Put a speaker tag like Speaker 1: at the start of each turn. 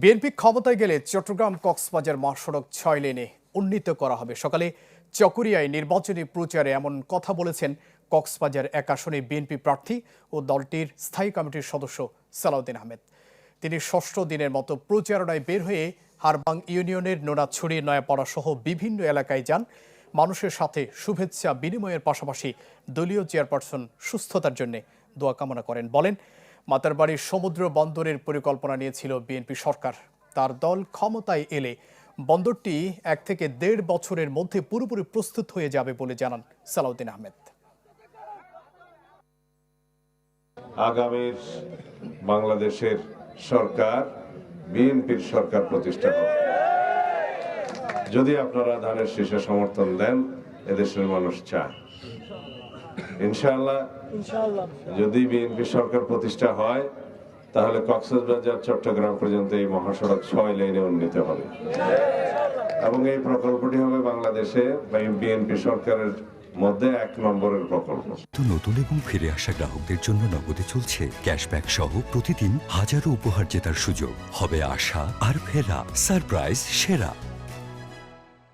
Speaker 1: BNP ক্ষমতায় গেলে চট্টগ্রাম কক্সবাজার মহাসড়ক ৬ লেনে উন্নীত করা হবে। সকালে চকরিয়ায় নির্বাচনী প্রচারে এমন কথা বলেছেন কক্সবাজার ১ আসনে বিএনপি প্রার্থী ও দলটির স্থায়ী কমিটির সদস্য সালাউদ্দিন আহমেদ। তিনি ষষ্ঠ দিনের মতো প্রচারণায় বের হয়ে হারবাং ইউনিয়নের নোনাছড়ি, নয়াপাড়া সহ বিভিন্ন এলাকায় যান। মানুষের সাথে শুভেচ্ছা বিনিময়ের পাশাপাশি দলীয় চেয়ারপারসন সুস্থতার জন্য দোয়া কামনা করেন। বলেন, মাতারবাড়ির সমুদ্র বন্দরের পরিকল্পনা নিয়েছিল বিএনপি সরকার। তার দল ক্ষমতায় এলে বন্দরটি ১ থেকে ১.৫ বছরের মধ্যে পুরোপুরি প্রস্তুত হয়ে যাবে বলে জানান সালাউদ্দিন আহমেদ।
Speaker 2: আগামীর বাংলাদেশের সরকার বিএনপির সরকার প্রতিষ্ঠা হবে। যদি আপনারা ধানের শীষে সমর্থন দেন, এদেশের মানুষ চায়। ইনশাআল্লাহ যদি বিএনপি সরকার প্রতিষ্ঠা হয়, তাহলে কক্সবাজার চট্টগ্রাম পর্যন্ত এই মহাসড়ক ৬ লেনে উন্নীত হবে এবং এই প্রকল্পটি হবে বাংলাদেশে বিএনপি সরকারের মধ্যে ১ নম্বরের প্রকল্প।
Speaker 3: নতুন এবং ফিরে আসা গ্রাহকদের জন্য নগদে চলছে ক্যাশব্যাক সহ প্রতিদিন হাজারো উপহার জেতার সুযোগ। হবে আশা আর ফেরা, সারপ্রাইজ সেরা।